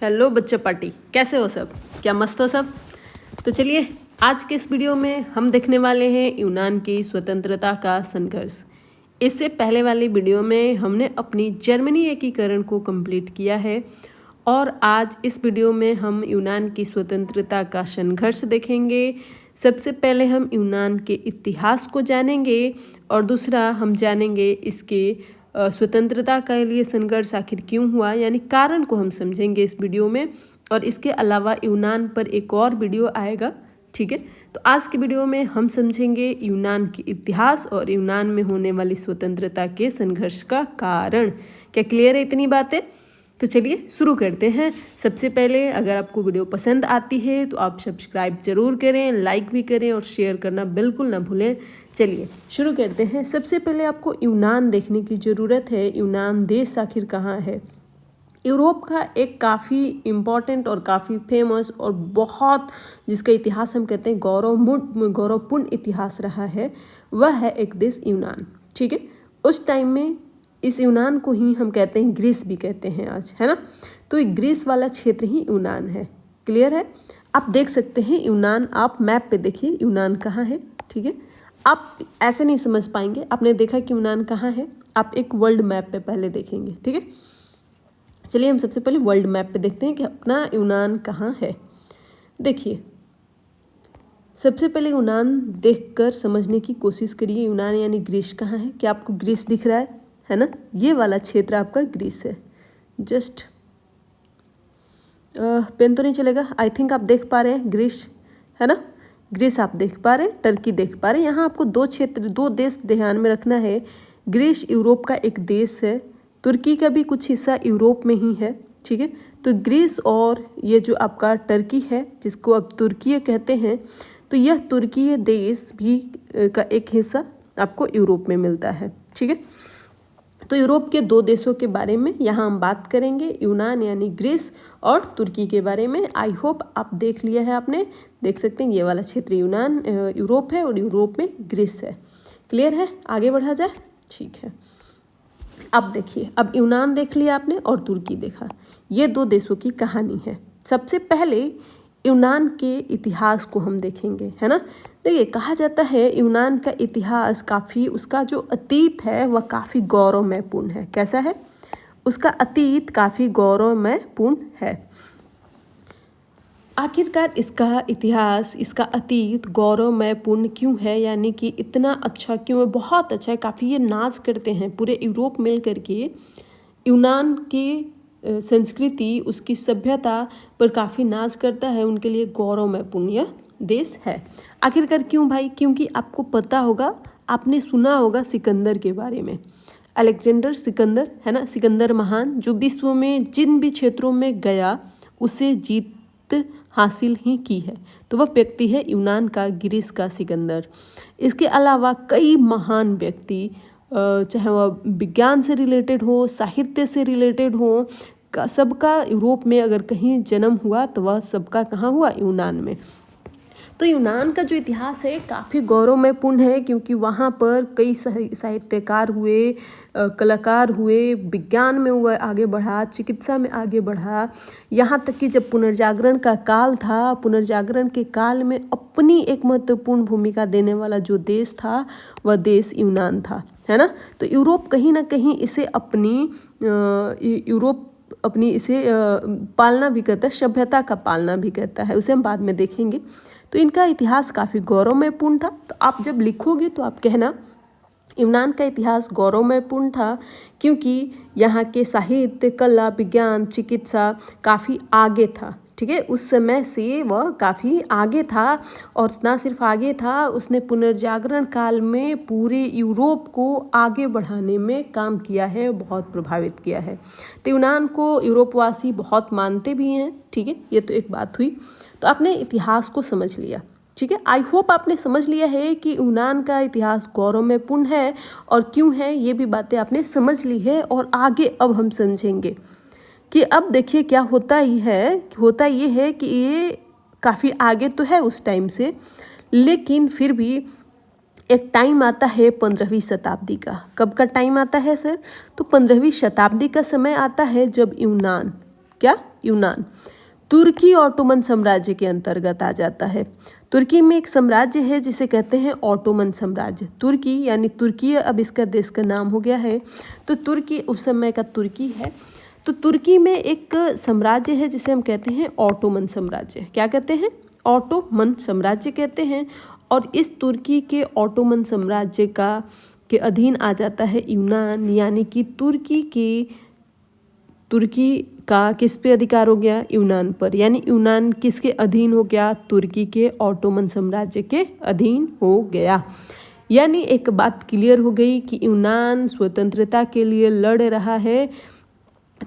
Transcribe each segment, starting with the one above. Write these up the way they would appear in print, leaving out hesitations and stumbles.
Hello बच्चा party, कैसे हो सब? क्या मस्त हो सब? तो चलिए आज के इस वीडियो में हम देखने वाले हैं यूनान की स्वतंत्रता का संघर्ष। इससे पहले वाली वीडियो में हमने अपनी जर्मनी एकीकरण को कंप्लीट किया है और आज इस वीडियो में हम यूनान की स्वतंत्रता का संघर्ष देखेंगे। सबसे पहले हम यूनान के इतिहास को जानेंगे और दूसरा हम जानेंगे इसके स्वतंत्रता के लिए संघर्ष आखिर क्यों हुआ, यानी कारण को हम समझेंगे इस वीडियो में। और इसके अलावा यूनान पर एक और वीडियो आएगा, ठीक है। तो आज की वीडियो में हम समझेंगे यूनान के इतिहास और यूनान में होने वाली स्वतंत्रता के संघर्ष का कारण। क्या क्लियर है इतनी बातें? तो चलिए शुरू करते हैं। सबसे पहले अगर आपको वीडियो पसंद आती है तो आप सब्सक्राइब जरूर करें, लाइक भी करें और शेयर करना बिल्कुल ना भूलें। चलिए शुरू करते हैं। सबसे पहले आपको यूनान देखने की ज़रूरत है। यूनान देश आखिर कहाँ है? यूरोप का एक काफ़ी इम्पॉर्टेंट और काफ़ी फेमस और बहुत जिसका इतिहास हम कहते हैं गौरवपूर्ण इतिहास रहा है, वह है एक देश यूनान, ठीक है। उस टाइम में इस यूनान को ही हम कहते हैं ग्रीस भी कहते हैं आज, है ना। तो ये ग्रीस वाला क्षेत्र ही यूनान है। क्लियर है? आप देख सकते हैं यूनान, आप मैप पे देखिए यूनान कहाँ है, ठीक है। आप ऐसे नहीं समझ पाएंगे, आपने देखा कि यूनान कहाँ है, आप एक वर्ल्ड मैप पे पहले देखेंगे, ठीक है। चलिए हम सबसे पहले वर्ल्ड मैप पे देखते हैं कि अपना यूनान कहाँ है। देखिए सबसे पहले यूनान देखकर समझने की कोशिश करिए। यूनान यानी ग्रीस कहाँ है? क्या आपको ग्रीस दिख रहा है ना? ये वाला क्षेत्र आपका ग्रीस है। जस्ट पेन तो नहीं चलेगा, आई थिंक आप देख पा रहे हैं ग्रीस, है ना। ग्रीस आप देख पा रहे हैं, टर्की देख पा रहे हैं। यहाँ आपको दो देश ध्यान में रखना है। ग्रीस यूरोप का एक देश है, तुर्की का भी कुछ हिस्सा यूरोप में ही है, ठीक है। तो ग्रीस और ये जो आपका टर्की है जिसको अब तुर्की कहते हैं, तो यह तुर्की देश भी का एक हिस्सा आपको यूरोप में मिलता है, ठीक है। तो यूरोप के दो देशों के बारे में यहाँ हम बात करेंगे, यूनान यानी ग्रीस और तुर्की के बारे में। आई होप आप देख लिया है, आपने देख सकते हैं ये वाला क्षेत्र यूनान यूरोप है और यूरोप में ग्रीस है। क्लियर है? आगे बढ़ा जाए, ठीक है। अब देखिए, अब यूनान देख लिया आपने और तुर्की देखा, ये दो देशों की कहानी है। सबसे पहले यूनान के इतिहास को हम देखेंगे, है ना। देखिए कहा जाता है यूनान का इतिहास काफ़ी, उसका जो अतीत है वह काफ़ी गौरवमयपूर्ण है। कैसा है? उसका अतीत काफ़ी गौरवमयपूर्ण है। आखिरकार इसका इतिहास, इसका अतीत गौरवमयपूर्ण क्यों है, यानी कि इतना अच्छा क्यों है? बहुत अच्छा है, काफ़ी ये नाज करते हैं पूरे यूरोप मिल करके यूनान की संस्कृति, उसकी सभ्यता पर काफ़ी नाज करता है। उनके लिए गौरवमयपूर्ण यह देश है। आखिरकार क्यों भाई? क्योंकि आपको पता होगा, आपने सुना होगा सिकंदर के बारे में, अलेक्जेंडर सिकंदर, है ना। सिकंदर महान जो विश्व में जिन भी क्षेत्रों में गया उसे जीत हासिल ही की है, तो वह व्यक्ति है यूनान का, ग्रीस का सिकंदर। इसके अलावा कई महान व्यक्ति, चाहे वह विज्ञान से रिलेटेड हो, साहित्य से रिलेटेड हो, सबका यूरोप में अगर कहीं जन्म हुआ तो वह सबका कहाँ हुआ? यूनान में। तो यूनान का जो इतिहास है काफ़ी गौरवमयपूर्ण है, क्योंकि वहाँ पर कई साहित्यकार हुए, कलाकार हुए, विज्ञान में हुआ आगे बढ़ा, चिकित्सा में आगे बढ़ा। यहाँ तक कि जब पुनर्जागरण का काल था, पुनर्जागरण के काल में अपनी एक महत्वपूर्ण भूमिका देने वाला जो देश था वह देश यूनान था, है ना। तो यूरोप कहीं ना कहीं इसे अपनी इसे पालना भी करता है, सभ्यता का पालना भी करता है, उसे हम बाद में देखेंगे। तो इनका इतिहास काफ़ी गौरवमयपूर्ण था। तो आप जब लिखोगे तो आप कहना यूनान का इतिहास गौरवमयपूर्ण था, क्योंकि यहाँ के साहित्य, कला, विज्ञान, चिकित्सा काफ़ी आगे था, ठीक है। उस समय से वह काफ़ी आगे था, और ना सिर्फ आगे था, उसने पुनर्जागरण काल में पूरे यूरोप को आगे बढ़ाने में काम किया है, बहुत प्रभावित किया है। तो यूनान को यूरोपवासी बहुत मानते भी हैं, ठीक है। ये तो एक बात हुई। तो आपने इतिहास को समझ लिया, ठीक है। आई होप आपने समझ लिया है कि यूनान का इतिहास गौरवमयपूर्ण है और क्यों है, ये भी बातें आपने समझ ली है। और आगे अब हम समझेंगे कि अब देखिए क्या होता ये है कि ये काफ़ी आगे तो है उस टाइम से, लेकिन फिर भी एक टाइम आता है 15वीं शताब्दी का। कब का टाइम आता है सर? तो 15वीं शताब्दी का समय आता है जब यूनान क्या? यूनान तुर्की ऑटोमन साम्राज्य के अंतर्गत आ जाता है। तुर्की में एक साम्राज्य है जिसे कहते हैं ऑटोमन साम्राज्य। तुर्की यानी तुर्की अब इसका देश का नाम हो गया है। तो तुर्की उस समय का तुर्की है। तो तुर्की में एक साम्राज्य है जिसे हम कहते हैं ऑटोमन साम्राज्य। क्या कहते हैं? ऑटोमन साम्राज्य कहते हैं। और इस तुर्की के ऑटोमन साम्राज्य के अधीन आ जाता है यूनान, यानी कि तुर्की का किस पे अधिकार हो गया? यूनान पर। यानी यूनान किसके अधीन हो गया? तुर्की के ऑटोमन साम्राज्य के अधीन हो गया। यानी एक बात क्लियर हो गई कि यूनान स्वतंत्रता के लिए लड़ रहा है।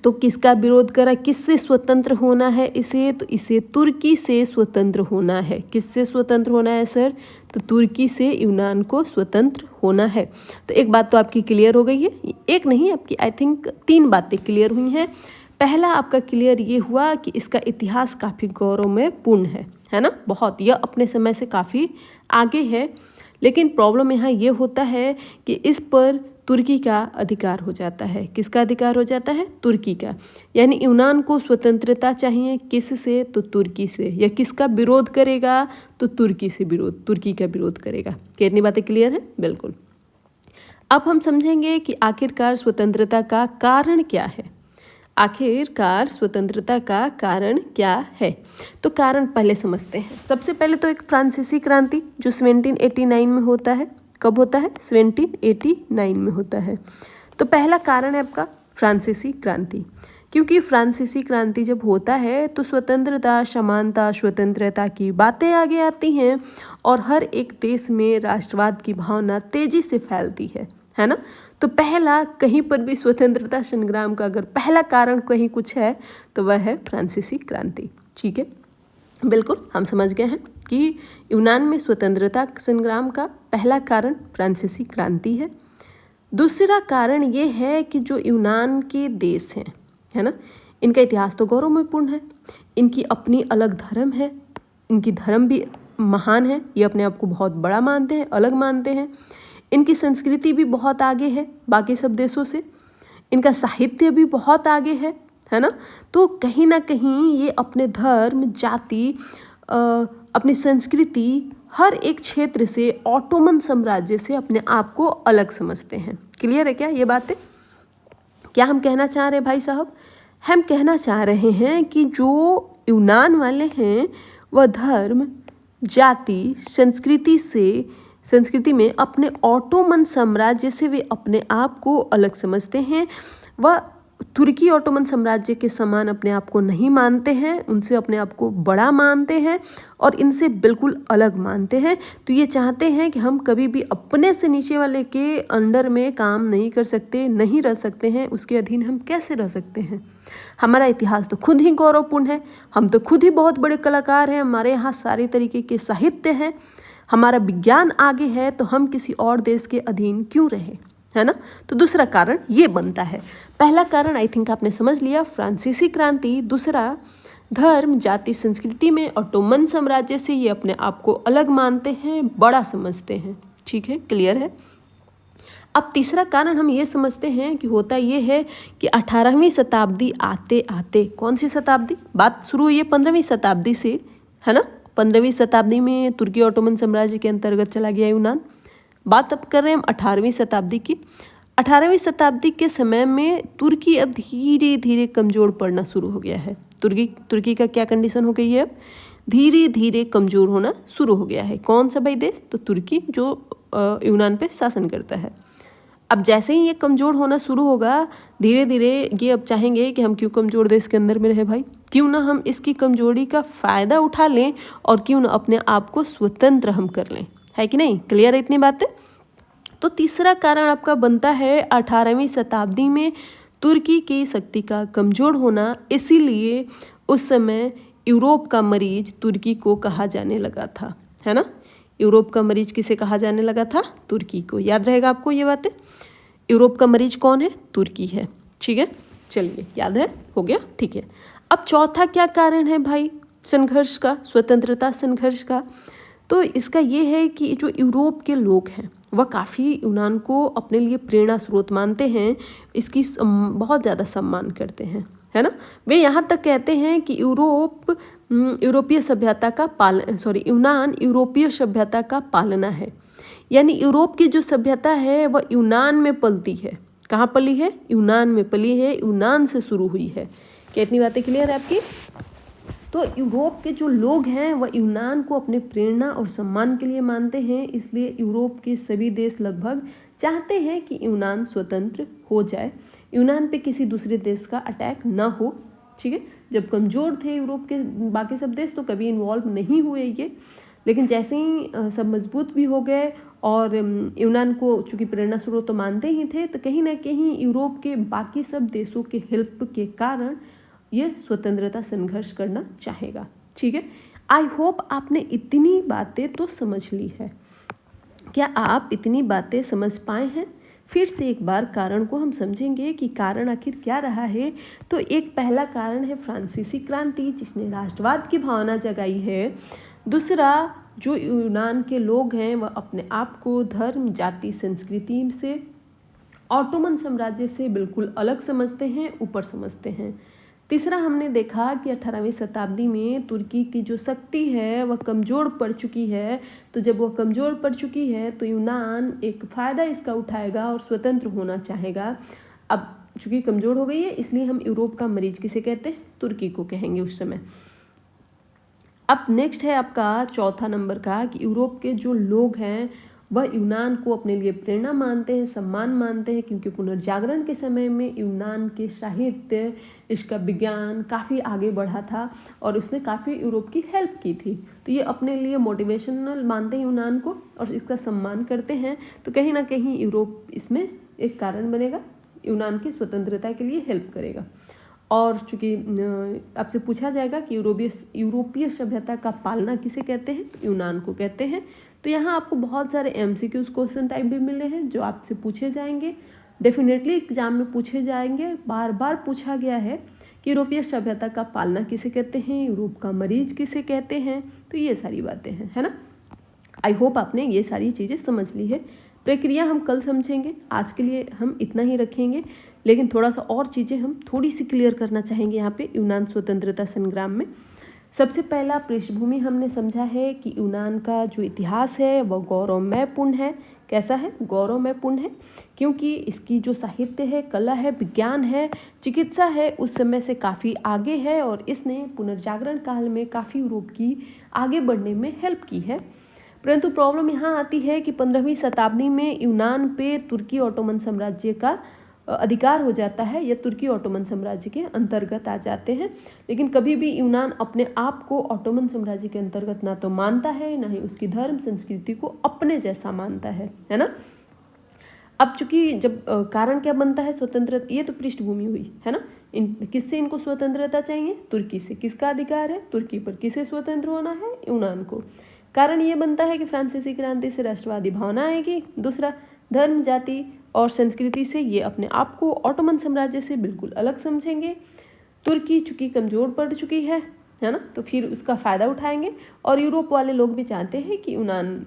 तो किसका विरोध करा? किससे स्वतंत्र होना है इसे? तो इसे तुर्की से स्वतंत्र होना है। किससे स्वतंत्र होना है सर? तो तुर्की से यूनान को स्वतंत्र होना है। तो एक बात तो आपकी क्लियर हो गई है। एक नहीं, आपकी आई थिंक 3 बातें क्लियर हुई हैं। पहला आपका क्लियर ये हुआ कि इसका इतिहास काफ़ी गौरवपूर्ण है ना? बहुत, यह अपने समय से काफ़ी आगे है। लेकिन प्रॉब्लम यहाँ ये होता है कि इस पर तुर्की का अधिकार हो जाता है। किसका अधिकार हो जाता है? तुर्की का। यानी यूनान को स्वतंत्रता चाहिए, किससे? तो तुर्की से। या किसका विरोध करेगा? तो तुर्की का विरोध करेगा। कितनी बातें क्लियर हैं? बिल्कुल। अब हम समझेंगे कि आखिरकार स्वतंत्रता का कारण क्या है। आखिरकार स्वतंत्रता का कारण क्या है? तो कारण पहले समझते हैं। सबसे पहले तो एक फ्रांसीसी क्रांति जो 1789 में होता है। कब होता है? 1789 में होता है। तो पहला कारण है आपका फ्रांसीसी क्रांति। क्योंकि फ्रांसीसी क्रांति जब होता है तो स्वतंत्रता, समानता, स्वतंत्रता की बातें आगे आती हैं और हर एक देश में राष्ट्रवाद की भावना तेजी से फैलती है ना? तो पहला कहीं पर भी स्वतंत्रता संग्राम का अगर पहला कारण कहीं कुछ है तो वह है फ्रांसीसी क्रांति। ठीक है, बिल्कुल हम समझ गए हैं कि यूनान में स्वतंत्रता संग्राम का पहला कारण फ्रांसीसी क्रांति है। दूसरा कारण ये है कि जो यूनान के देश हैं, है ना, इनका इतिहास तो गौरवपूर्ण है। इनकी अपनी अलग धर्म है। इनकी धर्म भी महान है। ये अपने आप को बहुत बड़ा मानते हैं, अलग मानते हैं। इनकी संस्कृति भी बहुत आगे है बाकी सब देशों से। इनका साहित्य भी बहुत आगे है ना? तो कहीं ना कहीं ये अपने धर्म, जाति, अपनी संस्कृति, हर एक क्षेत्र से ऑटोमन साम्राज्य से अपने आप को अलग समझते हैं। क्लियर है क्या ये बातें? क्या हम कहना चाह रहे हैं भाई साहब? हम कहना चाह रहे हैं कि जो यूनान वाले हैं वह धर्म, जाति, संस्कृति में अपने ऑटोमन साम्राज्य से वे अपने आप को अलग समझते हैं। वह तुर्की ऑटोमन साम्राज्य के समान अपने आप को नहीं मानते हैं, उनसे अपने आप को बड़ा मानते हैं और इनसे बिल्कुल अलग मानते हैं। तो ये चाहते हैं कि हम कभी भी अपने से नीचे वाले के अंडर में काम नहीं कर सकते, नहीं रह सकते हैं। उसके अधीन हम कैसे रह सकते हैं? हमारा इतिहास तो खुद ही गौरवपूर्ण है। हम तो खुद ही बहुत बड़े कलाकार हैं। हमारे यहाँ सारे तरीके के साहित्य हैं, हमारा विज्ञान आगे है, तो हम किसी और देश के अधीन क्यों रहे, है ना? तो दूसरा कारण ये बनता है। पहला कारण आई थिंक आपने समझ लिया, फ्रांसीसी क्रांति। दूसरा, धर्म, जाति, संस्कृति में ऑटोमन साम्राज्य से ये अपने आप को अलग मानते हैं, बड़ा समझते हैं। ठीक है, क्लियर है? अब तीसरा कारण हम ये समझते हैं कि होता ये है कि 18वीं शताब्दी आते आते, कौन सी शताब्दी? बात शुरू हुई है 15वीं शताब्दी से, है ना? 15वीं शताब्दी में तुर्की ऑटोमन साम्राज्य के अंतर्गत चला गया यूनान। बात अब कर रहे हैं हम 18वीं शताब्दी की। 18वीं शताब्दी के समय में तुर्की अब धीरे धीरे कमज़ोर पड़ना शुरू हो गया है। तुर्की का क्या कंडीशन हो गई है? अब धीरे धीरे कमज़ोर होना शुरू हो गया है। कौन सा भाई देश? तो तुर्की, जो यूनान पे शासन करता है। अब जैसे ही ये कमज़ोर होना शुरू होगा, धीरे धीरे ये अब चाहेंगे कि हम क्यों कमज़ोर देश के अंदर में रहे भाई, क्यों ना हम इसकी कमज़ोरी का फ़ायदा उठा लें और क्यों ना अपने आप को स्वतंत्र हम कर लें, है कि नहीं? क्लियर है इतनी बातें? तो तीसरा कारण आपका बनता है 18वीं शताब्दी में तुर्की की शक्ति का कमज़ोर होना। इसीलिए उस समय यूरोप का मरीज तुर्की को कहा जाने लगा था, है ना? यूरोप का मरीज किसे कहा जाने लगा था? तुर्की को। याद रहेगा आपको ये बातें? यूरोप का मरीज कौन है? तुर्की है। ठीक है, चलिए, याद है, हो गया, ठीक है। अब चौथा क्या कारण है भाई संघर्ष का, स्वतंत्रता संघर्ष का? तो इसका ये है कि जो यूरोप के लोग हैं वह काफ़ी यूनान को अपने लिए प्रेरणा स्रोत मानते हैं, इसकी बहुत ज़्यादा सम्मान करते हैं, है ना। वे यहाँ तक कहते हैं कि यूरोपीय सभ्यता का यूनान यूरोपीय सभ्यता का पालना है, यानी यूरोप की जो सभ्यता है वह यूनान में पलती है। कहाँ पली है? यूनान में पली है, यूनान से शुरू हुई है। क्या इतनी बातें क्लियर है आपकी? तो यूरोप के जो लोग हैं वह यूनान को अपने प्रेरणा और सम्मान के लिए मानते हैं, इसलिए यूरोप के सभी देश लगभग चाहते हैं कि यूनान स्वतंत्र हो जाए, यूनान पे किसी दूसरे देश का अटैक ना हो। ठीक है, जब कमज़ोर थे यूरोप के बाकी सब देश तो कभी इन्वॉल्व नहीं हुए ये, लेकिन जैसे ही सब मजबूत भी हो गए और यूनान को चूँकि प्रेरणा स्रोत तो मानते ही थे, तो कहीं ना कहीं यूरोप के बाकी सब देशों के हेल्प के कारण ये स्वतंत्रता संघर्ष करना चाहेगा। ठीक है, आई होप आपने इतनी बातें तो समझ ली है। क्या आप इतनी बातें समझ पाए हैं? फिर से एक बार कारण को हम समझेंगे कि कारण आखिर क्या रहा है। तो एक पहला कारण है फ्रांसीसी क्रांति, जिसने राष्ट्रवाद की भावना जगाई है। दूसरा, जो यूनान के लोग हैं वह अपने आप को धर्म, जाति, संस्कृति से ऑटोमन साम्राज्य से बिल्कुल अलग समझते हैं, ऊपर समझते हैं। तीसरा, हमने देखा कि 18वीं शताब्दी में तुर्की की जो शक्ति है वह कमज़ोर पड़ चुकी है। तो जब वह कमज़ोर पड़ चुकी है तो यूनान एक फ़ायदा इसका उठाएगा और स्वतंत्र होना चाहेगा। अब चूँकि कमज़ोर हो गई है, इसलिए हम यूरोप का मरीज किसे कहते हैं? तुर्की को कहेंगे उस समय। अब नेक्स्ट है आपका चौथा नंबर का कि यूरोप के जो लोग हैं वह यूनान को अपने लिए प्रेरणा मानते हैं, सम्मान मानते हैं, क्योंकि पुनर्जागरण के समय में यूनान के साहित्य, इसका विज्ञान काफ़ी आगे बढ़ा था और उसने काफ़ी यूरोप की हेल्प की थी। तो ये अपने लिए मोटिवेशनल मानते हैं यूनान को और इसका सम्मान करते हैं। तो कहीं ना कहीं यूरोप इसमें एक कारण बनेगा, यूनान की स्वतंत्रता के लिए हेल्प करेगा। और चूँकि आपसे पूछा जाएगा कि यूरोपीय सभ्यता का पालना किसे कहते हैं, तो यूनान को कहते हैं। तो यहाँ आपको बहुत सारे MCQs क्वेश्चन टाइप भी मिले हैं जो आपसे पूछे जाएंगे, डेफिनेटली एग्जाम में पूछे जाएंगे। बार बार पूछा गया है कि यूरोपीय सभ्यता का पालना किसे कहते हैं, यूरोप का मरीज किसे कहते हैं। तो ये सारी बातें हैं, है ना। आई होप आपने ये सारी चीज़ें समझ ली है। प्रक्रिया हम कल समझेंगे, आज के लिए हम इतना ही रखेंगे, लेकिन थोड़ा सा और चीज़ें हम थोड़ी सी क्लियर करना चाहेंगे यहाँ पे यूनान स्वतंत्रता संग्राम में। सबसे पहला पृष्ठभूमि हमने समझा है कि यूनान का जो इतिहास है वह गौरवमयपूर्ण है। कैसा है? गौरवमयपूर्ण है, क्योंकि इसकी जो साहित्य है, कला है, विज्ञान है, चिकित्सा है, उस समय से काफ़ी आगे है और इसने पुनर्जागरण काल में काफ़ी यूरोप की आगे बढ़ने में हेल्प की है। परंतु प्रॉब्लम यहाँ आती है कि 15वीं शताब्दी में यूनान पे तुर्की ऑटोमन साम्राज्य का अधिकार हो जाता है या तुर्की ऑटोमन साम्राज्य के अंतर्गत आ जाते हैं। लेकिन कभी भी यूनान अपने आप को ऑटोमन साम्राज्य के अंतर्गत ना तो मानता है, ना ही उसकी धर्म संस्कृति को अपने जैसा मानता है ना। अब चूंकि जब कारण क्या बनता है स्वतंत्रता, ये तो पृष्ठभूमि हुई है ना। किससे इनको स्वतंत्रता चाहिए? तुर्की से। किसका अधिकार है? तुर्की पर। किसे स्वतंत्र होना है? यूनान को। कारण ये बनता है कि फ्रांसीसी क्रांति से राष्ट्रवादी भावना आएगी। दूसरा, धर्म, जाति और संस्कृति से ये अपने आप को ऑटोमन साम्राज्य से बिल्कुल अलग समझेंगे। तुर्की चूँकि कमज़ोर पड़ चुकी है ना, तो फिर उसका फ़ायदा उठाएंगे। और यूरोप वाले लोग भी चाहते हैं कि यूनान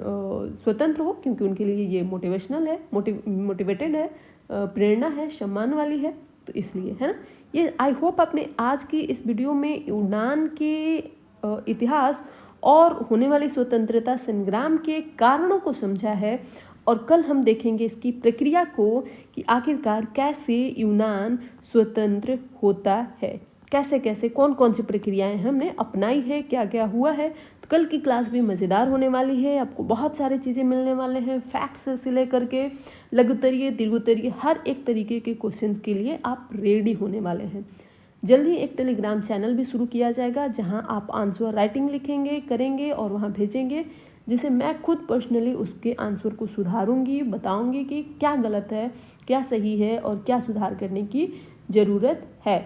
स्वतंत्र हो, क्योंकि उनके लिए ये मोटिवेशनल है, मोटिवेटेड है, प्रेरणा है, सम्मान वाली है, तो इसलिए, है ना। ये आई होप आपने आज की इस वीडियो में यूनान के इतिहास और होने वाली स्वतंत्रता संग्राम के कारणों को समझा है। और कल हम देखेंगे इसकी प्रक्रिया को कि आखिरकार कैसे यूनान स्वतंत्र होता है, कैसे कैसे कौन कौन सी प्रक्रियाएं हमने अपनाई है, क्या क्या हुआ है। तो कल की क्लास भी मज़ेदार होने वाली है, आपको बहुत सारी चीज़ें मिलने वाले हैं, फैक्ट्स से लेकर के लघुत्तरीय, दीर्घोत्तरीय, हर एक तरीके के क्वेश्चंस के लिए आप रेडी होने वाले हैं। जल्द ही एक टेलीग्राम चैनल भी शुरू किया जाएगा जहां आप आंसर राइटिंग लिखेंगे, करेंगे और वहां भेजेंगे, जिसे मैं खुद पर्सनली उसके आंसर को सुधारूंगी, बताऊंगी कि क्या गलत है, क्या सही है और क्या सुधार करने की ज़रूरत है।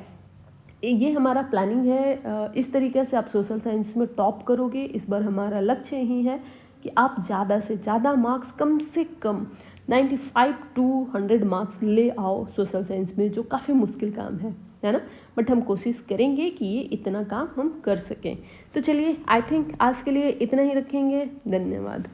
ये हमारा प्लानिंग है। इस तरीके से आप सोशल साइंस में टॉप करोगे। इस बार हमारा लक्ष्य यही है कि आप ज़्यादा से ज़्यादा मार्क्स, कम से कम 95 to 100 मार्क्स ले आओ सोशल साइंस में, जो काफ़ी मुश्किल काम है ना। बट हम कोशिश करेंगे कि ये इतना काम हम कर सकें। तो चलिए, आई थिंक आज के लिए इतना ही रखेंगे। धन्यवाद।